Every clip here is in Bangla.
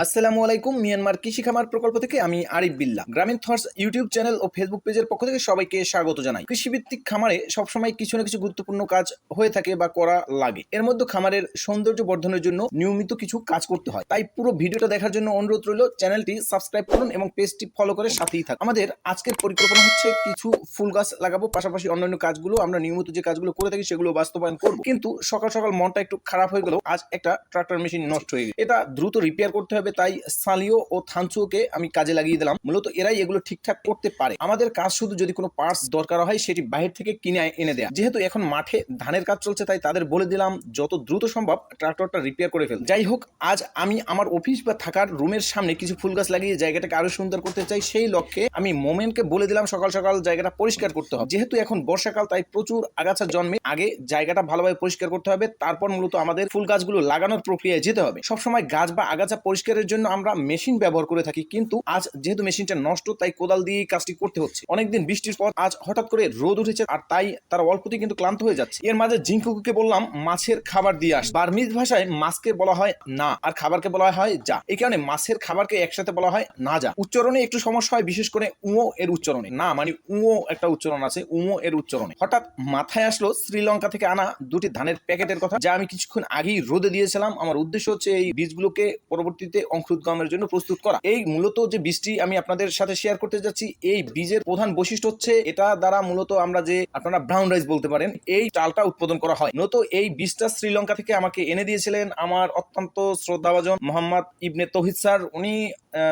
আসসালামু আলাইকুম। মিয়ানমার কৃষি খামার প্রকল্প থেকে আমি আরিফ বিল্লাহ। গ্রামীণ থটস ইউটিউব চ্যানেল ও ফেসবুক পেজের পক্ষ থেকে সবাইকে স্বাগত জানাই। কৃষিভিত্তিক খামারে সবসময় কিছু না কিছু গুরুত্বপূর্ণ কাজ হয়ে থাকে বা করা লাগে। এর মধ্যে খামারের সৌন্দর্য বর্ধনের জন্য নিয়মিত কিছু কাজ করতে হয়। তাই পুরো ভিডিওটা দেখার জন্য অনুরোধ রইল, চ্যানেলটি সাবস্ক্রাইব করুন এবং পেজটি ফলো করে সাথেই থাকুন। আমাদের আজকের পরিকল্পনা হচ্ছে কিছু ফুল গাছ লাগাবো, পাশাপাশি অন্যান্য কাজগুলো আমরা নিয়মিত যে কাজগুলো করে থাকি সেগুলো বাস্তবায়ন করব। কিন্তু সকাল সকাল মনটা একটু খারাপ হয়ে গেল, আজ একটা ট্রাক্টর মেশিন নষ্ট হয়ে গেছে। এটা দ্রুত রিপেয়ার করতে হবে, তাই সালিও ও থানচুকে আমি কাজে লাগিয়ে দিলাম। মূলত এরাই এগুলো ঠিকঠাক করতে পারে। আমাদের কাজ শুধু যদি কোনো পার্টস দরকার হয় সেটি বাইরে থেকে কিনে এনে দেয়া। যেহেতু এখন মাঠে ধানের কাজ চলছে, তাই তাদের বলে দিলাম যত দ্রুত সম্ভব ট্রাক্টরটা রিপেয়ার করে ফেল। যাই হোক, আজ আমি আমার অফিস বা থাকার রুমের সামনে কিছু ফুল গাছ লাগিয়ে জায়গাটাকে আরো সুন্দর করতে চাই। সেই লক্ষ্যে আমি মোমেনকে বলে দিলাম সকাল সকাল জায়গাটা পরিষ্কার করতে হবে। যেহেতু এখন বর্ষাকাল, তাই প্রচুর আগাছা জন্মে। আগে জায়গাটা ভালোভাবে পরিষ্কার করতে হবে, তারপর মূলত আমাদের ফুল গাছগুলো লাগানোর প্রক্রিয়ায় যেতে হবে। সবসময় গাছ বা আগাছা পরিষ্কারের জন্য আমরা মেশিন ব্যবহার করে থাকি, কিন্তু আজ যেহেতু মেশিনটা নষ্ট, তাই কোদাল দিয়ে কাজটি করতে হচ্ছে। অনেকদিন বৃষ্টির পর আজ হঠাৎ করে রোদ উঠেছে, আর তাই তারা অল্পতেই কিন্তু ক্লান্ত হয়ে যাচ্ছে। এর মাঝে জিঙ্কুকে বললাম মাছের খাবার দিয়ে আস। বার্মিজ ভাষায় মাছকে বলা হয় না, আর খাবারকে বলা হয় যা। এই কারণে মাছের খাবারকে একসাথে বলা হয় না যা। উচ্চারণে একটু সমস্যা হয়, বিশেষ করে উও এর উচ্চারণে। না মানে উও একটা উচ্চারণ আছে, উও এর উচ্চারণে। হঠাৎ মাথায় আসলো শ্রীলঙ্কা থেকে আনা দুটি ধানের প্যাকেটের কথা, যা আমি কিছুক্ষণ আগেই রোদে দিয়েছিলাম। আমার উদ্দেশ্য হচ্ছে এই বীজগুলোকে পরবর্তীতে অঙ্কুরোদ্গমের জন্য প্রস্তুত করা। এই মূলত যে বীজটি আমি আপনাদের সাথে শেয়ার করতে যাচ্ছি, এই বীজের প্রধান বৈশিষ্ট্য হচ্ছে এটা দ্বারা মূলত আমরা যে আপনারা ব্রাউন রাইস বলতে পারেন, এই চালটা উৎপাদন করা হয়। মূলত এই বীজটা শ্রীলঙ্কা থেকে আমাকে এনে দিয়েছিলেন আমার অত্যন্ত শ্রদ্ধাভাজন মোহাম্মদ ইবনে তৌহিদ স্যার। উনি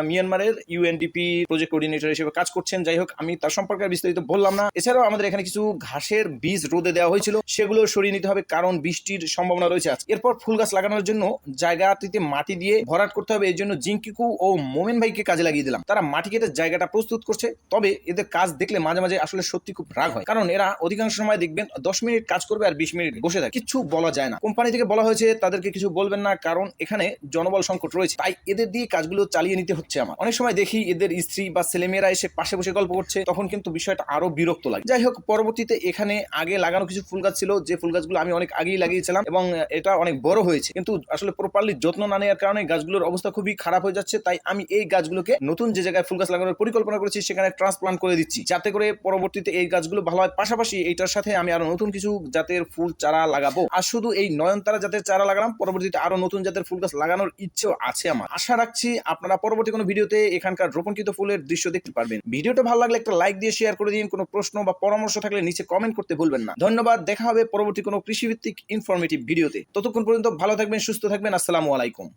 মিয়ানমারের ইউএনডিপি প্রজেক্ট কোঅর্ডিনেটর হিসেবে কাজ করছেন। যাই হোক, আমি তার সম্পর্কে বিস্তারিত বললাম না। এছাড়াও আমাদের এখানে কিছু ঘাসের বীজ রোদে দেওয়া হয়েছিল, সেগুলো সরিয়ে নিতে হবে, কারণ বৃষ্টির সম্ভাবনা রয়েছে আজ। এরপর ফুল গাছ লাগানোর জন্য জায়গাটিতে মাটি দিয়ে ভরাট করতে হবে। এই জন্য জিঙ্কিকু ও মোমেন ভাইকে কাজে লাগিয়ে দিলাম। তারা মাটি কেটে জায়গাটা প্রস্তুত করছে। তবে এদের কাজ দেখলে মাঝে মাঝে আসলে সত্যি খুব রাগ হয়, কারণ এরা অধিকাংশ সময় দেখবেন 10 মিনিট কাজ করবে আর 20 মিনিট বসে থাকে, কিছু বলা যায় না। কোম্পানি থেকে বলা হয়েছে তাদেরকে কিছু বলবেন না, কারণ এখানে জনবল সংকট রয়েছে, তাই এদের দিয়ে কাজগুলো চালিয়ে নিতে হচ্ছে আমার। অনেক সময় দেখি এদের স্ত্রী বা ছেলেমেয়েরা এসে পাশে বসে গল্প করছে, তখন কিন্তু বিষয়টা আরো বিরক্ত লাগে। যাই হোক, পরবর্তীতে এখানে আগে লাগানো কিছু ফুল গাছ ছিল, যে ফুল গাছগুলো আমি অনেক আগেই লাগিয়েছিলাম এবং এটা অনেক বড় হয়েছে, কিন্তু আসলে প্রপারলি যত্ন না নেওয়ার কারণে গাছগুলোর অবস্থা খুবই খারাপ হয়ে যাচ্ছে। তাই আমি এই গাছগুলোকে নতুন যে জায়গায় ফুল গাছ লাগানোর পরিকল্পনা করেছি সেখানে ট্রান্সপ্লান্ট করে দিচ্ছি, যাতে করে পরবর্তীতে এই গাছগুলো ভালো হয়। পাশাপাশি এইটার সাথে আমি আরো নতুন কিছু জাতের ফুল চারা লাগাবো। আর শুধু এই নয়নতারা জাতের চারা লাগালাম, পরবর্তীতে আরো নতুন জাতের ফুল গাছ লাগানোর ইচ্ছেও আছে আমার। আশা রাখছি আপনারা পরবর্তী কোনো ভিডিওতে এখানকার রোপণকৃত ফুলের দৃশ্য দেখতে পারবেন। ভিডিওটা ভালো লাগলে একটা লাইক দিয়ে শেয়ার করে দিন। কোনো প্রশ্ন বা পরামর্শ থাকলে নিচে কমেন্ট করতে ভুলবেন না। ধন্যবাদ। দেখা হবে পরবর্তী কোনো কৃষিভিত্তিক ইনফরমেটিভ ভিডিওতে। ততক্ষণ পর্যন্ত ভালো থাকবেন, সুস্থ থাকবেন। আসসালামু আলাইকুম।